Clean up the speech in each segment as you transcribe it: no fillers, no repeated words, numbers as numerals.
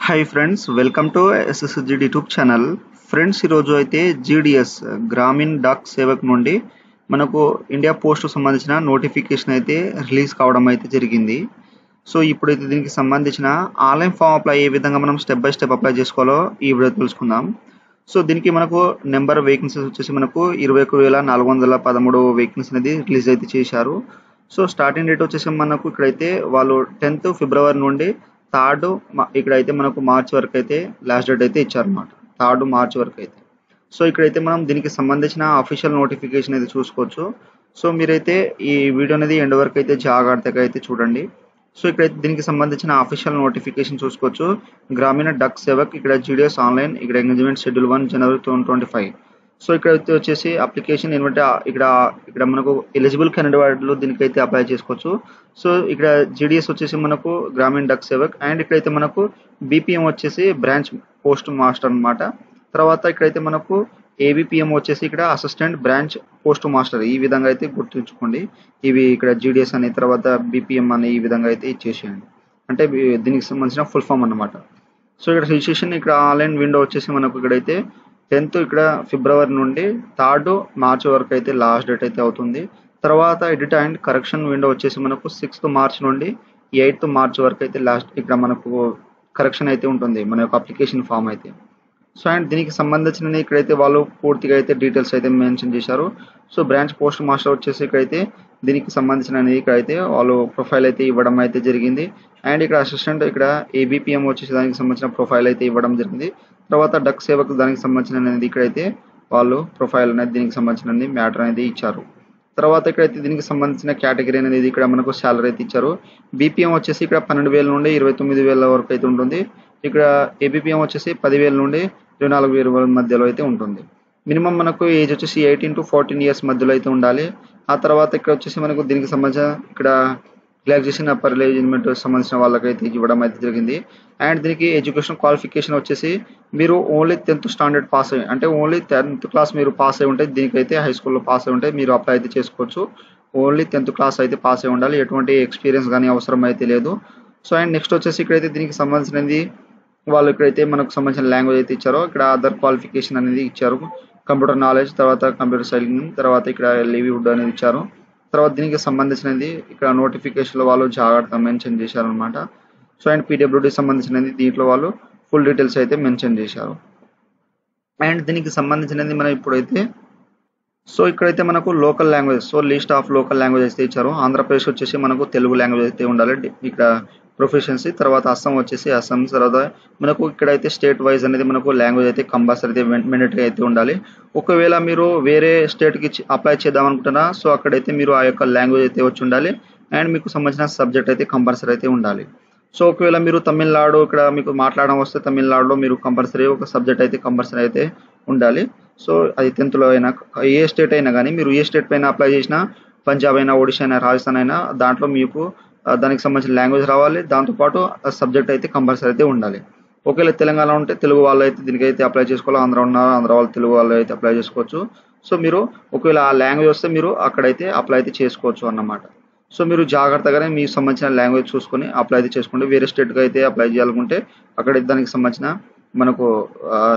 Hi friends, welcome to ఎస్ఎస్జిడి YouTube channel. Friends, ఈరోజు అయితే GDS Grameen dock Sevak నుండి మనకు ఇండియా పోస్ట్ సంబంధించిన నోటిఫికేషన్ అయితే రిలీజ్ కావడం అయితే జరిగింది. సో ఇప్పుడైతే దీనికి సంబంధించిన ఆన్లైన్ ఫామ్ అప్లై ఏ విధంగా మనం స్టెప్ బై స్టెప్ అప్లై చేసుకోవాలో ఈ వీడియో తెలుసుకుందాం. సో దీనికి మనకు నెంబర్ వేకెన్సీస్ వచ్చేసి మనకు 21,413 వేకెన్సీ అనేది రిలీజ్ అయితే చేశారు. సో స్టార్టింగ్ డేట్ వచ్చేసి మనకు ఇక్కడైతే వాళ్ళు 10th ఫిబ్రవరి నుండి 3rd ఇక్కడైతే మనకు మార్చ్ వరకు అయితే లాస్ట్ డేట్ అయితే ఇచ్చారన్నమాట. 3rd మార్చ్ వరకు అయితే. సో ఇక్కడైతే మనం దీనికి సంబంధించిన అఫీషియల్ నోటిఫికేషన్ అయితే చూసుకోవచ్చు. సో మీరైతే ఈ వీడియో అనేది ఎండ్ వరకు అయితే జాగ్రత్తగా అయితే చూడండి. సో ఇక్కడైతే దీనికి సంబంధించిన అఫీషియల్ నోటిఫికేషన్ చూసుకోవచ్చు. గ్రామీణ డక్ సేవక్ ఇక్కడ జీడిఎస్ ఆన్లైన్ ఇక్కడ ఎంగేజ్మెంట్ షెడ్యూల్ 1 జనవరి 2025. సో ఇక్కడైతే వచ్చేసి అప్లికేషన్ ఏంటంటే ఇక్కడ మనకు ఎలిజిబుల్ క్యాండిడేట్లు దీనికైతే అప్లై చేసుకోవచ్చు. సో ఇక్కడ జీడిఎస్ వచ్చేసి మనకు గ్రామీణ డక్ సేవక్ అండ్ ఇక్కడైతే మనకు బీపీఎం వచ్చేసి బ్రాంచ్ పోస్ట్ మాస్టర్ అన్నమాట. తర్వాత ఇక్కడైతే మనకు ఏబిపిఎం వచ్చేసి ఇక్కడ అసిస్టెంట్ బ్రాంచ్ పోస్ట్ మాస్టర్. ఈ విధంగా అయితే గుర్తుంచుకోండి. ఇవి ఇక్కడ జీడిఎస్ అని తర్వాత బీపీఎం అని ఈ విధంగా అయితే ఇచ్చేసేయండి. అంటే దీనికి సంబంధించిన ఫుల్ ఫామ్ అన్నమాట. సో ఇక్కడ రిజిస్ట్రేషన్ ఇక్కడ ఆన్లైన్ విండో వచ్చేసి మనకు ఇక్కడైతే 10th ఇక్కడ ఫిబ్రవరి నుండి 3rd మార్చ్ వరకు అయితే లాస్ట్ డేట్ అయితే అవుతుంది. తర్వాత ఎడిట్ అండ్ కరెక్షన్ విండో వచ్చేసి మనకు 6th మార్చ్ నుండి 8th మార్చ్ వరకు అయితే లాస్ట్ ఇక్కడ మనకు కరెక్షన్ అయితే ఉంటుంది మన యొక్క అప్లికేషన్ ఫామ్ అయితే. సో అండ్ దీనికి సంబంధించిన ఇక్కడైతే వాళ్ళు పూర్తిగా అయితే డీటెయిల్స్ అయితే మెన్షన్ చేశారు. సో బ్రాంచ్ పోస్ట్ మాస్టర్ వచ్చేసి ఇక్కడైతే దీనికి సంబంధించిన ఇక్కడైతే వాళ్ళు ప్రొఫైల్ అయితే ఇవ్వడం అయితే జరిగింది. అండ్ ఇక్కడ అసిస్టెంట్ ఇక్కడ ఏబిపిఎం వచ్చేసి దానికి సంబంధించిన ప్రొఫైల్ అయితే ఇవ్వడం జరిగింది. తర్వాత డక్ సేవక్ దానికి సంబంధించిన ఇక్కడైతే వాళ్ళు ప్రొఫైల్ అనేది దీనికి సంబంధించిన మ్యాటర్ అనేది ఇచ్చారు. తర్వాత ఇక్కడైతే దీనికి సంబంధించిన కేటగిరీ అనేది ఇక్కడ మనకు శాలరీ అయితే ఇచ్చారు. బీపీఎం వచ్చేసి ఇక్కడ 12,000 నుండి 29,000 వరకు అయితే ఉంటుంది. ఇక్కడ ఏబిపిఎం వచ్చేసి 10,000 నుండి 24,000 మధ్యలో అయితే ఉంటుంది. మినిమం మనకు ఏజ్ వచ్చేసి 18 to 14 years మధ్యలో అయితే ఉండాలి. ఆ తర్వాత ఇక్కడ వచ్చేసి మనకు దీనికి సంబంధించిన ఇక్కడ రిలాక్సేషన్ అప్పర్ ఎలిజిబిలిటీ సంబంధించిన వాళ్ళకైతే ఇవ్వడం అయితే జరిగింది. అండ్ దీనికి ఎడ్యుకేషన్ క్వాలిఫికేషన్ వచ్చేసి మీరు ఓన్లీ 10th స్టాండర్డ్ పాస్ అయ్యి అంటే ఓన్లీ 10th క్లాస్ మీరు పాస్ అయి ఉంటే దీనికైతే హై స్కూల్లో పాస్ అయి ఉంటే మీరు అప్లై అయితే చేసుకోవచ్చు. ఓన్లీ 10th క్లాస్ అయితే పాస్ అయి ఉండాలి. ఎటువంటి ఎక్స్పీరియన్స్ కానీ అవసరం అయితే లేదు. సో అండ్ నెక్స్ట్ వచ్చేసి ఇక్కడైతే దీనికి సంబంధించినది వాళ్ళు ఇక్కడైతే మనకు సంబంధించిన లాంగ్వేజ్ అయితే ఇచ్చారో ఇక్కడ అదర్ క్వాలిఫికేషన్ అనేది ఇచ్చారు. కంప్యూటర్ నాలెడ్జ్ తర్వాత కంప్యూటర్ సైలింగ్ తర్వాత ఇక్కడ లివ్లీహుడ్ అనేది ఇచ్చారు. తర్వాత దీనికి సంబంధించినది ఇక్కడ నోటిఫికేషన్లో వాళ్ళు జాగ్రత్త మెన్షన్ చేశారనమాట. సో అండ్ పీడబ్ల్యూడీ సంబంధించినది దీంట్లో వాళ్ళు ఫుల్ డీటెయిల్స్ అయితే మెన్షన్ చేశారు. అండ్ దీనికి సంబంధించినది మనం ఇప్పుడైతే సో ఇక్కడైతే మనకు local language so list of local language అయితే ఇచ్చారు. ఆంధ్రప్రదేశ్ వచ్చేసి మనకు తెలుగు లాంగ్వేజ్ అయితే ఉండాలి ఇక్కడ ప్రొఫెషన్సీ. తర్వాత అస్సాం వచ్చేసి అస్సాం. తర్వాత మనకు ఇక్కడైతే స్టేట్ వైజ్ అనేది మనకు లాంగ్వేజ్ అయితే కంపల్సరీ అయితే మ్యాండేటరీ అయితే ఉండాలి. ఒకవేళ మీరు వేరే స్టేట్కి అప్లై చేద్దాం అనుకుంటున్నా సో అక్కడైతే మీరు ఆ యొక్క లాంగ్వేజ్ అయితే వచ్చి ఉండాలి. అండ్ మీకు సంబంధించిన సబ్జెక్ట్ అయితే కంపల్సరీ అయితే ఉండాలి. సో ఒకవేళ మీరు తమిళనాడు ఇక్కడ మీకు మాట్లాడడం వస్తే తమిళనాడులో మీరు కంపల్సరీ ఒక సబ్జెక్ట్ అయితే కంపల్సరీ అయితే ఉండాలి. సో అది 10thలో అయినా ఏ స్టేట్ అయినా కానీ మీరు ఏ స్టేట్ పైన అప్లై చేసినా పంజాబ్ అయినా ఒడిషా అయినా రాజస్థాన్ అయినా దాంట్లో మీకు దానికి సంబంధించిన లాంగ్వేజ్ రావాలి. దాంతోపాటు సబ్జెక్ట్ అయితే కంపల్సరీ అయితే ఉండాలి. ఒకవేళ తెలంగాణ ఉంటే తెలుగు వాళ్ళు అయితే దీనికైతే అప్లై చేసుకోవాలి. ఆంధ్ర ఉన్నారు ఆంధ్ర వాళ్ళు తెలుగు వాళ్ళు అయితే అప్లై చేసుకోవచ్చు. సో మీరు ఒకవేళ ఆ లాంగ్వేజ్ వస్తే మీరు అక్కడైతే అప్లై అయితే చేసుకోవచ్చు అన్నమాట. సో మీరు జాగ్రత్తగానే మీకు సంబంధించిన లాంగ్వేజ్ చూసుకొని అప్లై అయితే చేసుకోండి. వేరే స్టేట్కి అయితే అప్లై చేయాలనుకుంటే అక్కడ దానికి సంబంధించిన మనకు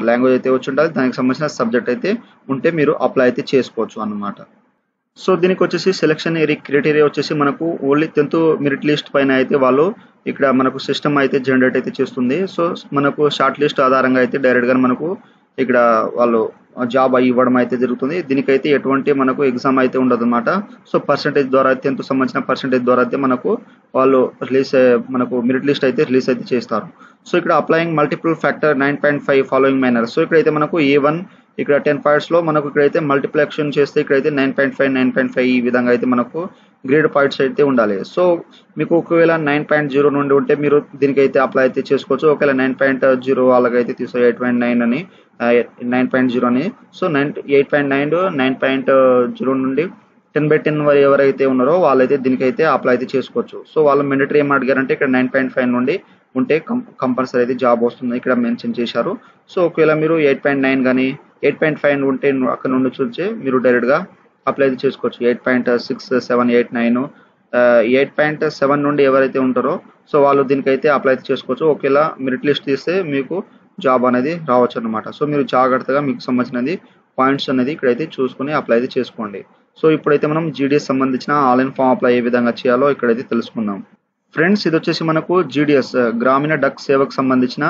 లాంగ్వేజ్ అయితే వచ్చి ఉండాలి. దానికి సంబంధించిన సబ్జెక్ట్ అయితే ఉంటే మీరు అప్లై అయితే చేసుకోవచ్చు అన్నమాట. సో దీనికి వచ్చేసి సెలక్షన్ క్రైటీరియా వచ్చేసి మనకు ఓన్లీ 10th మెరిట్ లిస్ట్ పైన అయితే వాళ్ళు ఇక్కడ మనకు సిస్టమ్ అయితే జనరేట్ అయితే చేస్తుంది. సో మనకు షార్ట్ లిస్ట్ ఆధారంగా అయితే డైరెక్ట్గా మనకు ఇక్కడ వాళ్ళు జాబ్ ఇవ్వడం అయితే జరుగుతుంది. దీనికైతే ఎటువంటి మనకు ఎగ్జామ్ అయితే ఉండదు అనమాట. సో పర్సంటేజ్ ద్వారా 10th సంబంధించిన పర్సంటేజ్ ద్వారా అయితే మనకు వాళ్ళు మనకు మెరిట్ లిస్ట్ అయితే రిలీజ్ అయితే చేస్తారు. సో ఇక్కడ applying multiple factor 9.5 following minor. So ఇక్కడైతే మనకు A1 ఇక్కడ 10 పాయింట్స్లో మనకు ఇక్కడైతే మల్టిప్లికేషన్ చేస్తే ఇక్కడైతే 9.5 ఈ విధంగా అయితే మనకు గ్రేడ్ పాయింట్స్ అయితే ఉండాలి. సో మీకు ఒకవేళ 9.0 నుండి ఉంటే మీరు దీనికైతే అప్లై అయితే చేసుకోవచ్చు. ఒకవేళ 9.0 వాళ్ళకైతే తీసుకో 8.9 అని 9.0 అని. సో 8.9 9.0 నుండి 10/10 ఎవరైతే ఉన్నారో వాళ్ళైతే దీనికైతే అప్లై అయితే చేసుకోవచ్చు. సో వాళ్ళు మ్యాండేటరీ ఏం అడిగారంటే ఇక్కడ 9.5 నుండి ఉంటే కంపల్సరీ అయితే జాబ్ వస్తుంది ఇక్కడ మెన్షన్ చేశారు. సో ఒకవేళ మీరు 8.9 కానీ 8.5 ఉంటే అక్కడ నుండి చూస్తే మీరు డైరెక్ట్గా అప్లై అయితే చేసుకోవచ్చు. 8.6, 7, 8, 9 8.7 నుండి ఎవరైతే ఉంటారో సో వాళ్ళు దీనికైతే అప్లై చేసుకోవచ్చు. ఒకవేళ మెరిట్ లిస్ట్ తీస్తే మీకు జాబ్ అనేది రావచ్చు అనమాట. సో మీరు జాగ్రత్తగా మీకు సంబంధించినది పాయింట్స్ అనేది ఇక్కడైతే చూసుకొని అప్లై అయితే చేసుకోండి. సో ఇప్పుడైతే మనం జీడీఎస్ సంబంధించిన ఆన్లైన్ ఫామ్ అప్లై ఏ విధంగా చేయాలో ఇక్కడైతే తెలుసుకుందాం. ఫ్రెండ్స్, ఇది వచ్చేసి మనకు జీడీఎస్ గ్రామీణ డక్ సేవకు సంబంధించిన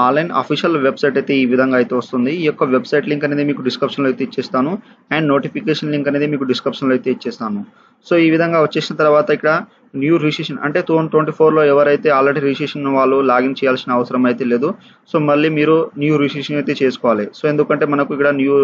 ఆన్లైన్ అఫీషియల్ వెబ్సైట్ అయితే ఈ విధంగా అయితే వస్తుంది. ఈ యొక్క వెబ్సైట్ లింక్ అనేది మీకు డిస్క్రిప్షన్లో అయితే ఇచ్చేస్తాను అండ్ నోటిఫికేషన్ లింక్ అనేది మీకు డిస్క్రిప్షన్లో అయితే ఇచ్చేస్తాను. సో ఈ విధంగా వచ్చేసిన తర్వాత ఇక్కడ న్యూ రిజిస్ట్రేషన్ అంటే 2024లో ఎవరైతే ఆల్రెడీ రిజిస్ట్రేషన్ వాళ్ళు లాగిన్ చేయాల్సిన అవసరం అయితే లేదు. సో మళ్ళీ మీరు న్యూ రిజిస్ట్రేషన్ అయితే చేసుకోవాలి. సో ఎందుకంటే మనకు ఇక్కడ న్యూ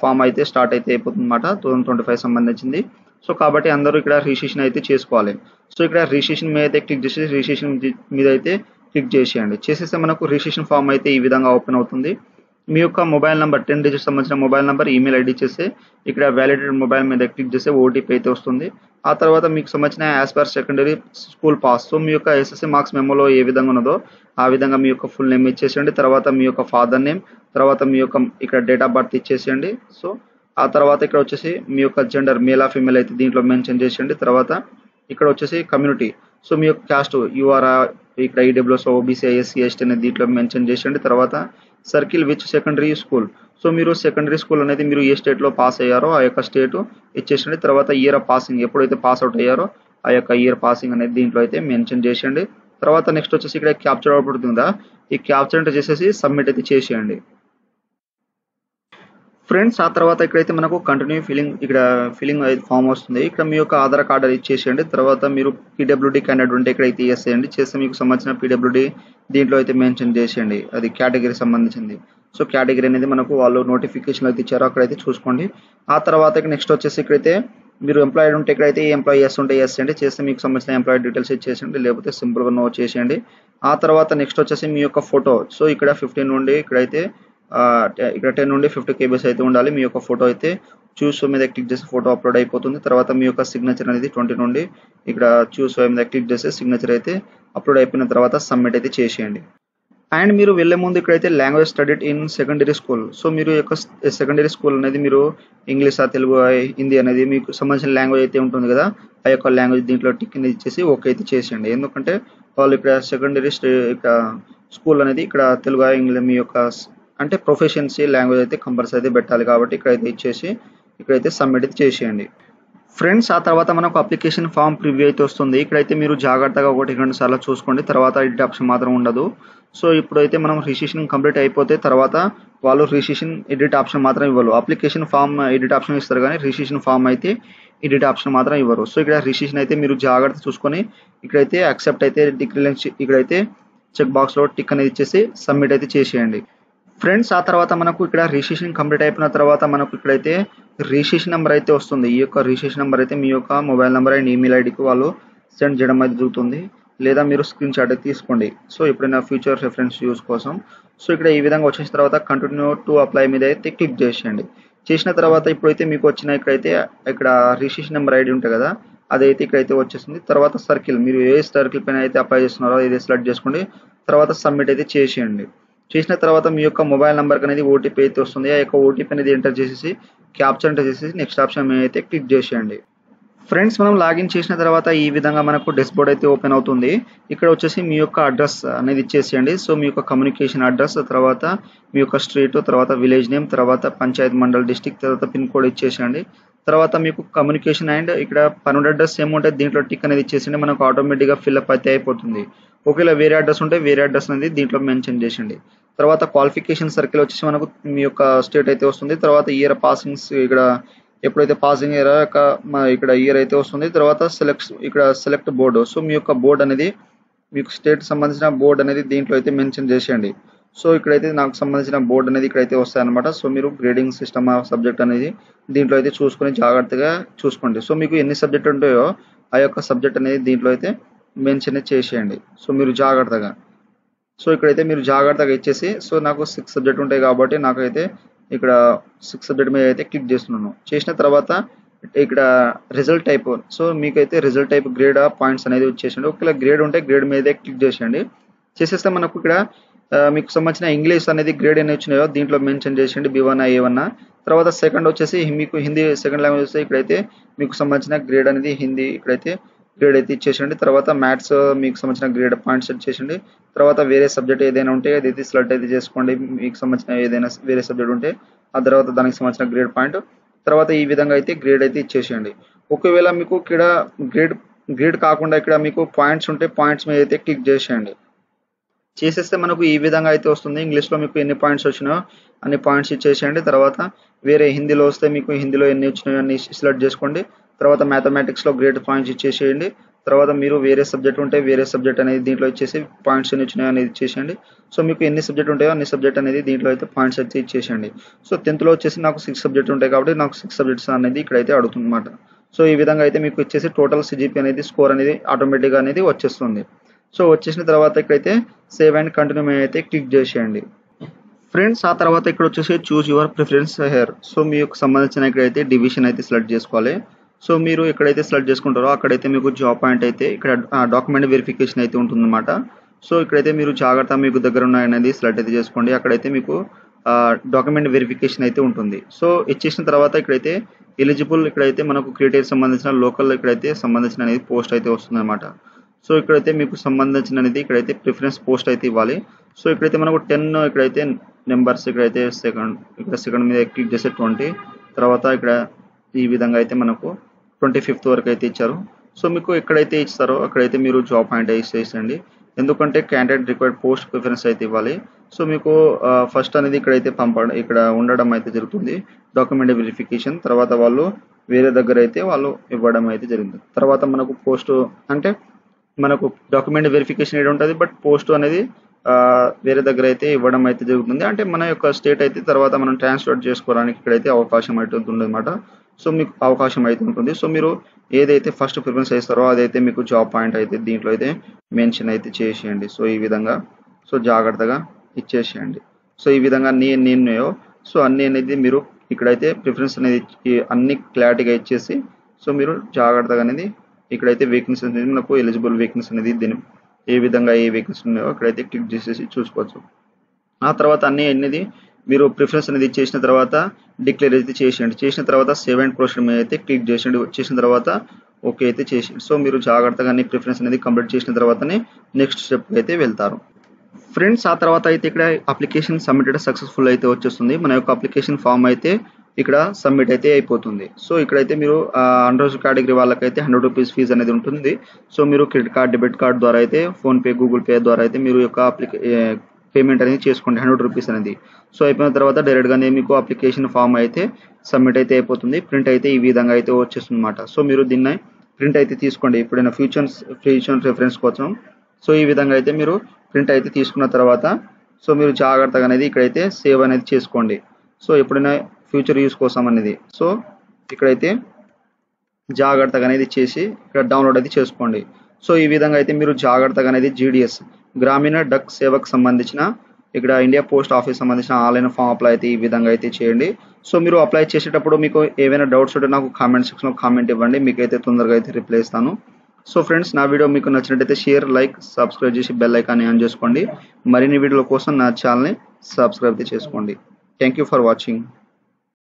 ఫామ్ అయితే స్టార్ట్ అయితే అయిపోతుంది అనమాట 2025 సంబంధించింది. సో కాబట్టి అందరూ ఇక్కడ రిజిస్ట్రేషన్ అయితే చేసుకోవాలి. సో ఇక్కడ రిజిస్ట్రేషన్ మీద అయితే క్లిక్ చేసి రిజిస్ట్రేషన్ మీద అయితే క్లిక్ చేసేయండి. చేసేస్తే మనకు రిజిస్ట్రేషన్ ఫామ్ అయితే ఈ విధంగా ఓపెన్ అవుతుంది. మీ యొక్క మొబైల్ నెంబర్ 10 డిజిట్స్ సంబంధించిన మొబైల్ నెంబర్, ఈమెయిల్ ఐడి చేస్తే ఇక్కడ వ్యాలిడేటెడ్ మొబైల్ మీద క్లిక్ చేస్తే ఓటీపీ అయితే వస్తుంది. ఆ తర్వాత మీకు సంబంధించిన as per secondary school pass, so మీ యొక్క ఎస్ఎస్సీ మార్క్స్ మెమోలో ఏ విధంగా ఉన్నదో ఆ విధంగా మీ యొక్క ఫుల్ నేమ్ ఇచ్చేసేయండి. తర్వాత మీ యొక్క ఫాదర్ నేమ్, తర్వాత మీ యొక్క ఇక్కడ డేట్ ఆఫ్ బర్త్ ఇచ్చేసేయండి. సో ఆ తర్వాత ఇక్కడ వచ్చేసి మీ యొక్క జెండర్ మేల్ ఫీమేల్ అయితే దీంట్లో మెన్షన్ చేసేయండి. తర్వాత ఇక్కడ వచ్చేసి కమ్యూనిటీ, సో మీ యొక్క క్యాస్ట్ యూఆర్ ఇక్కడ ఈడబ్ల్యూఎస్, ఓబీసీ, ఎస్సీ, ఎస్టీ అనేది దీంట్లో మెన్షన్ చేసేయండి. తర్వాత circle which secondary school, so మీరు సెకండరీ స్కూల్ అనేది మీరు ఏ స్టేట్లో పాస్ అయ్యారో ఆ యొక్క స్టేట్ ఇచ్చేసండి. తర్వాత ఇయర్ ఆఫ్ పాసింగ్, ఎప్పుడైతే పాస్ అవుట్ అయ్యారో ఆ యొక్క ఇయర్ పాసింగ్ అనేది దీంట్లో అయితే మెన్షన్ చేసేయండి. తర్వాత నెక్స్ట్ వచ్చేసి ఇక్కడ క్యాప్చర్ అవుట్ ఉందా, ఈ క్యాప్చర్ అంటే చేసేసి సబ్మిట్ అయితే చేసేయండి. ఫ్రెండ్స్, ఆ తర్వాత ఇక్కడైతే మనకు కంటిన్యూ ఫిలింగ్ ఫామ్ వస్తుంది. ఇక్కడ మీ యొక్క ఆధార్ కార్డు ఇచ్చేసేయండి. తర్వాత మీరు పీడబ్ల్యూడీ క్యాండిడేట్ ఉంటే ఇక్కడైతే చేసేయండి. చేస్తే మీకు సంబంధించిన పీడబ్ల్యూడీ దీంట్లో అయితే మెన్షన్ చేసేయండి, అది కేటగిరీ సంబంధించింది. సో కేటగిరీ అనేది మనకు వాళ్ళు నోటిఫికేషన్ అయితే ఇచ్చారో అక్కడైతే చూసుకోండి. ఆ తర్వాత నెక్స్ట్ వచ్చేసి ఇక్కడైతే మీరు ఎంప్లాయిడ్ ఉంటే ఇక్కడైతే ఎంప్లాయీ ఎస్ ఉంటే ఎస్ చేయండి. చేస్తే మీకు సంబంధించిన ఎంప్లాయీ డీటెయిల్స్ ఇచ్చేసేయండి, లేకపోతే సింపుల్గా నో చేసేయండి. ఆ తర్వాత నెక్స్ట్ వచ్చేసి మీ యొక్క ఫోటో, సో ఇక్కడ 15 నుండి ఇక్కడైతే ఇక్కడ 10 నుండి 50 KB అయితే ఉండాలి. మీ యొక్క ఫోటో అయితే చూస్ మీద క్లిక్ చేసి ఫోటో అప్లోడ్ అయిపోతుంది. తర్వాత మీ యొక్క సిగ్నేచర్ అనేది 20 నుండి ఇక్కడ చూస్ మీద క్లిక్ చేసి సిగ్నేచర్ అయితే అప్లోడ్ అయిపోయిన తర్వాత సబ్మిట్ అయితే చేసేయండి. అండ్ మీరు వెళ్ళే ముందు ఇక్కడైతే language studied in secondary school, so మీరు యొక్క సెకండరీ స్కూల్ అనేది మీరు ఇంగ్లీష్, తెలుగు, హిందీ అనేది మీకు సంబంధించిన లాంగ్వేజ్ అయితే ఉంటుంది కదా, ఆ యొక్క లాంగ్వేజ్ దీంట్లో టిక్ అనేది ఇచ్చేసి ఓకే అయితే చేసేయండి. ఎందుకంటే వాళ్ళు ఇక్కడ సెకండరీ ఇక్కడ స్కూల్ అనేది ఇక్కడ తెలుగు, ఇంగ్లీష్ మీ యొక్క అంటే ప్రొఫెషన్సీ లాంగ్వేజ్ అయితే కంపల్సరీ అయితే పెట్టాలి కాబట్టి ఇక్కడైతే ఇచ్చేసి ఇక్కడైతే సబ్మిట్ అయితే చేసేయండి. ఫ్రెండ్స్, ఆ తర్వాత మనకు అప్లికేషన్ ఫామ్ ప్రివ్యూ అయితే వస్తుంది. ఇక్కడైతే మీరు జాగ్రత్తగా 1-2 సార్లు చూసుకోండి, తర్వాత ఎడిట్ ఆప్షన్ మాత్రం ఉండదు. సో ఇప్పుడైతే మనం రిజిస్ట్రేషన్ కంప్లీట్ అయిపోతే తర్వాత వాళ్ళు రిజిస్ట్రేషన్ ఎడిట్ ఆప్షన్ మాత్రం ఇవ్వరు. అప్లికేషన్ ఫామ్ ఎడిట్ ఆప్షన్ ఇస్తారు కానీ రిజిస్ట్రేషన్ ఫామ్ అయితే ఎడిట్ ఆప్షన్ మాత్రం ఇవ్వరు. సో ఇక్కడ రిజిస్ట్రేషన్ అయితే మీరు జాగ్రత్త చూసుకొని ఇక్కడైతే యాక్సెప్ట్ అయితే ఇక్కడైతే చెక్ బాక్స్లో టిక్ అనేది ఇచ్చేసి సబ్మిట్ అయితే చేసేయండి. ఫ్రెండ్స్, ఆ తర్వాత మనకు ఇక్కడ రిజిస్ట్రేషన్ కంప్లీట్ అయిపోయిన తర్వాత మనకు ఇక్కడైతే రిజిస్ట్రేషన్ నెంబర్ అయితే వస్తుంది. ఈ యొక్క రిజిస్ట్రేషన్ నెంబర్ అయితే మీ యొక్క మొబైల్ నెంబర్ అండ్ ఈమెయిల్ ఐడికి వాళ్ళు సెండ్ చేయడం అయితే జరుగుతుంది, లేదా మీరు స్క్రీన్ షాట్ అయితే తీసుకోండి. సో ఎప్పుడైనా ఫ్యూచర్ రెఫరెన్స్ యూస్ కోసం. సో ఇక్కడ ఈ విధంగా వచ్చేసిన తర్వాత కంటిన్యూ టు అప్లై మీద అయితే క్లిక్ చేసేయండి. చేసిన తర్వాత ఇప్పుడైతే మీకు వచ్చిన ఇక్కడైతే ఇక్కడ రిజిస్ట్రేషన్ నెంబర్ ఐడి ఉంటుంది కదా, అదైతే ఇక్కడైతే వచ్చేసింది. తర్వాత సర్కిల్, మీరు ఏ సర్కిల్ పైన అయితే అప్లై చేస్తున్నారో ఇది సెలెక్ట్ చేసుకోండి. తర్వాత సబ్మిట్ అయితే చేసేయండి. చేసిన తర్వాత మీ యొక్క మొబైల్ నెంబర్కి అనేది ఓటీపీ అయితే వస్తుంది. ఆ యొక్క ఓటీపీ అనేది ఎంటర్ చేసేసి క్యాప్చర్ ఎంటర్ చేసేసి నెక్స్ట్ ఆప్షన్ మీద అయితే క్లిక్ చేసేయండి. ఫ్రెండ్స్, మనం లాగిన్ చేసిన తర్వాత ఈ విధంగా మనకు డెస్క్బోర్డ్ అయితే ఓపెన్ అవుతుంది. ఇక్కడ వచ్చేసి మీ యొక్క అడ్రస్ అనేది ఇచ్చేసేయండి. సో మీ యొక్క కమ్యూనికేషన్ అడ్రస్, తర్వాత మీ యొక్క స్ట్రీట్, తర్వాత విలేజ్ నేమ్, తర్వాత పంచాయత్, మండల్, డిస్టిక్, తర్వాత పిన్ కోడ్ ఇచ్చేసేయండి. తర్వాత మీకు కమ్యూనికేషన్ అండ్ ఇక్కడ పర్మనెంట్ అడ్రస్ ఏముంటుంది దీంట్లో టిక్ అనేది ఇచ్చేసిండి, మనకు ఆటోమేటిక్గా ఫిల్అప్ అయితే అయిపోతుంది. ఒకవేళ వేరే అడ్రస్ ఉంటే వేరే అడ్రస్ అనేది దీంట్లో మెన్షన్ చేసేయండి. తర్వాత క్వాలిఫికేషన్ సర్కిల్ వచ్చేసి మనకు మీ యొక్క స్టేట్ అయితే వస్తుంది. తర్వాత ఇయర్ పాసింగ్స్ ఇక్కడ ఎప్పుడైతే పాసింగ్ అయ్యారో ఇక్కడ ఇయర్ అయితే వస్తుంది. తర్వాత సెలెక్ట్ బోర్డు, సో మీ యొక్క బోర్డు అనేది మీకు స్టేట్ సంబంధించిన బోర్డు అనేది దీంట్లో అయితే మెన్షన్ చేసేయండి. సో ఇక్కడైతే నాకు సంబంధించిన బోర్డు అనేది ఇక్కడైతే వస్తాయన్నమాట. సో మీరు గ్రేడింగ్ సిస్టమ్ సబ్జెక్ట్ అనేది దీంట్లో అయితే చూసుకొని జాగ్రత్తగా చూసుకోండి. సో మీకు ఎన్ని సబ్జెక్ట్ ఉంటాయో ఆ యొక్క సబ్జెక్ట్ అనేది దీంట్లో అయితే మెన్షన్ చేసేయండి. సో మీరు జాగ్రత్తగా, సో ఇక్కడైతే మీరు జాగ్రత్తగా ఇచ్చేసి, సో నాకు 6 సబ్జెక్ట్ ఉంటాయి కాబట్టి నాకైతే ఇక్కడ 6 సబ్జెక్ట్ మీద అయితే క్లిక్ చేస్తున్నాను. చేసిన తర్వాత ఇక్కడ రిజల్ట్ టైప్, సో మీకైతే రిజల్ట్ టైప్ గ్రేడ్ పాయింట్స్ అనేది వచ్చేసండి. ఒకవేళ గ్రేడ్ ఉంటే గ్రేడ్ మీద క్లిక్ చేసేయండి. చేసేస్తే మనకు ఇక్కడ మీకు సంబంధించిన ఇంగ్లీష్ అనేది గ్రేడ్ ఎన్ని వచ్చినాయో దీంట్లో మెన్షన్ చేసేయండి, B1 A1. తర్వాత సెకండ్ వచ్చేసి మీకు హిందీ సెకండ్ లాంగ్వేజ్ వస్తే ఇక్కడైతే మీకు సంబంధించిన గ్రేడ్ అనేది హిందీ ఇక్కడైతే గ్రేడ్ అయితే ఇచ్చేసేయండి. తర్వాత మ్యాథ్స్ మీకు సంబంధించిన గ్రేడ్ పాయింట్స్ సెట్ చేసేయండి. తర్వాత వేరే సబ్జెక్ట్ ఏదైనా ఉంటే అదైతే సెలెక్ట్ అయితే చేసుకోండి. మీకు సంబంధించిన ఏదైనా వేరే సబ్జెక్ట్ ఉంటే ఆ తర్వాత దానికి సంబంధించిన గ్రేడ్ పాయింట్ తర్వాత ఈ విధంగా అయితే గ్రేడ్ అయితే ఇచ్చేసేయండి. ఒకవేళ మీకు ఇక్కడ గ్రేడ్ గ్రేడ్ కాకుండా ఇక్కడ మీకు పాయింట్స్ ఉంటే పాయింట్స్ మీద అయితే క్లిక్ చేసేయండి. చేసేస్తే మనకు ఈ విధంగా అయితే వస్తుంది. ఇంగ్లీష్లో మీకు ఎన్ని పాయింట్స్ వచ్చినాయో అన్ని పాయింట్స్ ఇచ్చేసేయండి. తర్వాత వేరే హిందీలో వస్తే మీకు హిందీలో ఎన్ని వచ్చినాయో అన్ని సెలెక్ట్ చేసుకోండి. తర్వాత మ్యాథమెటిక్స్లో గ్రేడ్ పాయింట్స్ ఇచ్చేసేయండి. తర్వాత మీరు వేరే సబ్జెక్ట్ ఉంటే వేరే సబ్జెక్ట్ అనేది దీంట్లో ఇచ్చేసి పాయింట్స్ ఎన్ని వచ్చినాయో అనేది ఇచ్చేసేయండి. సో మీకు ఎన్ని సబ్జెక్ట్ ఉంటాయో అన్ని సబ్జెక్ట్ అనేది దీంట్లో అయితే పాయింట్స్ అయితే ఇచ్చేసేయండి. సో 10th వచ్చేసి నాకు 6 సబ్జెక్ట్ ఉంటాయి కాబట్టి నాకు 6 సబ్జెక్ట్స్ అనేది ఇక్కడైతే అడుగుతుంది అనమాట. సో ఈ విధంగా అయితే మీకు ఇచ్చేసి టోటల్ సిజిపి అనేది స్కోర్ అనేది ఆటోమేటిక్గా అనేది వచ్చేస్తుంది. సో వచ్చేసిన తర్వాత ఇక్కడైతే సేవ్ అండ్ కంటిన్యూ మీద అయితే క్లిక్ చేసేయండి. ఫ్రెండ్స్ ఆ తర్వాత ఇక్కడ వచ్చేసి choose your preference hair. So మీకు సంబంధించిన ఇక్కడైతే డివిజన్ అయితే సెలెక్ట్ చేసుకోవాలి. సో మీరు ఎక్కడైతే సెలెక్ట్ చేసుకుంటారో అక్కడైతే మీకు జాబ్ పాయింట్ అయితే ఇక్కడ డాక్యుమెంట్ వెరిఫికేషన్ అయితే ఉంటుందన్నమాట. సో ఇక్కడైతే మీరు జాగ్రత్త మీకు దగ్గర ఉన్నాయనేది సెలెక్ట్ అయితే చేసుకోండి. అక్కడైతే మీకు డాక్యుమెంట్ వెరిఫికేషన్ అయితే ఉంటుంది. సో ఇచ్చేసిన తర్వాత ఇక్కడైతే ఎలిజిబుల్ ఇక్కడైతే మనకు క్రియేటివ్ సంబంధించిన లోకల్ ఇక్కడైతే సంబంధించిన అనేది పోస్ట్ అయితే వస్తుంది అనమాట. సో ఇక్కడైతే మీకు సంబంధించిన అనేది ఇక్కడైతే ప్రిఫరెన్స్ పోస్ట్ అయితే ఇవ్వాలి. సో ఇక్కడైతే మనకు 10 ఇక్కడైతే నెంబర్స్ ఇక్కడైతే సెకండ్ మీద క్లిక్ చేస్తే 20 తర్వాత ఇక్కడ ఈ విధంగా అయితే మనకు 25th వరకు అయితే ఇచ్చారు. సో మీకు ఎక్కడైతే ఇస్తారో అక్కడైతే మీరు జాబ్ పాయింట్ వేసేయండి. ఎందుకంటే క్యాండిడేట్ రిక్వైర్డ్ పోస్ట్ ప్రిఫరెన్స్ అయితే ఇవ్వాలి. సో మీకు ఫస్ట్ అనేది ఇక్కడైతే ఇక్కడ ఉండడం అయితే జరుగుతుంది డాక్యుమెంట్ వెరిఫికేషన్. తర్వాత వాళ్ళు వేరే దగ్గర అయితే వాళ్ళు ఇవ్వడం అయితే జరిగింది. తర్వాత మనకు పోస్ట్ అంటే మనకు డాక్యుమెంట్ వెరిఫికేషన్ ఏది ఉంటుంది బట్ పోస్ట్ అనేది వేరే దగ్గర అయితే ఇవ్వడం అయితే జరుగుతుంది. అంటే మన యొక్క స్టేట్ అయితే తర్వాత మనం ట్రాన్స్ఫర్ చేసుకోవడానికి ఇక్కడైతే అవకాశం అయితే ఉంటుంది అనమాట. సో మీకు అవకాశం అయితే ఉంటుంది. సో మీరు ఏదైతే ఫస్ట్ ప్రిఫరెన్స్ ఇస్తారో అదైతే మీకు జాబ్ పాయింట్ అయితే దీంట్లో అయితే మెన్షన్ అయితే చేసేయండి. సో ఈ విధంగా సో జాగ్రత్తగా ఇచ్చేసేయండి. సో ఈ విధంగా ఉన్నాయో సో అన్ని అనేది మీరు ఇక్కడైతే ప్రిఫరెన్స్ అనేది అన్ని క్లారిటీగా ఇచ్చేసి సో మీరు జాగ్రత్తగా అనేది ఇక్కడైతే వేకెన్సీ అనేది మనకు ఎలిజిబుల్ వేకెన్సీ అనేది దీని ఏ విధంగా ఏ వేకెన్సీ ఉన్నాయో అక్కడైతే క్లిక్ చేసేసి చూసుకోవచ్చు. ఆ తర్వాత అన్ని అనేది మీరు ప్రిఫరెన్స్ అనేది చేసిన తర్వాత డిక్లేర్ అయితే చేసేయండి. చేసిన తర్వాత సేవ్ అండ్ ప్రొసీడ్ మీద అయితే క్లిక్ చేసేయండి. చేసిన తర్వాత ఓకే అయితే చేసేయండి. సో మీరు జాగ్రత్తగా అన్ని ప్రిఫరెన్స్ అనేది కంప్లీట్ చేసిన తర్వాతనే నెక్స్ట్ స్టెప్ అయితే వెళ్తారు. ఫ్రెండ్స్ ఆ తర్వాత అయితే ఇక్కడ అప్లికేషన్ సబ్మిటెడ్ సక్సెస్ఫుల్ అయితే వచ్చేస్తుంది. మన యొక్క అప్లికేషన్ ఫామ్ అయితే ఇక్కడ సబ్మిట్ అయితే అయిపోతుంది. సో ఇక్కడైతే మీరు అండర్ కేటగిరీ వాళ్ళకైతే 100 రూపీస్ ఫీజు అనేది ఉంటుంది. సో మీరు క్రెడిట్ కార్డ్ డెబిట్ కార్డ్ ద్వారా అయితే ఫోన్పే గూగుల్ పే ద్వారా అయితే మీరు యొక్క పేమెంట్ అనేది చేసుకోండి 100 రూపీస్ అనేది. సో అయిపోయిన తర్వాత డైరెక్ట్గానే మీకు అప్లికేషన్ ఫామ్ అయితే సబ్మిట్ అయితే అయిపోతుంది. ప్రింట్ అయితే ఈ విధంగా అయితే వచ్చేస్తుంది అనమాట. సో మీరు దీన్ని ప్రింట్ అయితే తీసుకోండి ఎప్పుడైనా ఫ్యూచర్ రెఫరెన్స్ కోసం. సో ఈ విధంగా అయితే మీరు ప్రింట్ అయితే తీసుకున్న తర్వాత సో మీరు జాగ్రత్తగా అనేది ఇక్కడైతే సేవ్ అనేది చేసుకోండి. సో ఎప్పుడైనా ఫ్యూచర్ యూస్ కోసం అనేది సో ఇక్కడైతే జాగ్రత్తగా అనేది చేసి ఇక్కడ డౌన్లోడ్ అయితే చేసుకోండి. సో ఈ విధంగా అయితే మీరు జాగ్రత్తగా అనేది జీడిఎస్ గ్రామీణ డక్ సేవకు సంబంధించిన ఇక్కడ ఇండియా పోస్ట్ ఆఫీస్ సంబంధించిన ఆన్లైన్ ఫామ్ అప్లై అయితే ఈ విధంగా అయితే చేయండి. సో మీరు అప్లై చేసేటప్పుడు మీకు ఏవైనా డౌట్స్ ఉంటే నాకు కామెంట్ సెక్షన్లో కామెంట్ ఇవ్వండి. మీకైతే తొందరగా అయితే రిప్లై ఇస్తాను. సో ఫ్రెండ్స్ నా వీడియో మీకు నచ్చినట్టయితే షేర్ లైక్ సబ్స్క్రైబ్ చేసి బెల్ ఐకాన్ని ఆన్ చేసుకోండి. మరిన్ని వీడియోల కోసం నా ఛానల్ని సబ్స్క్రైబ్ చేసుకోండి. Thank you for watching.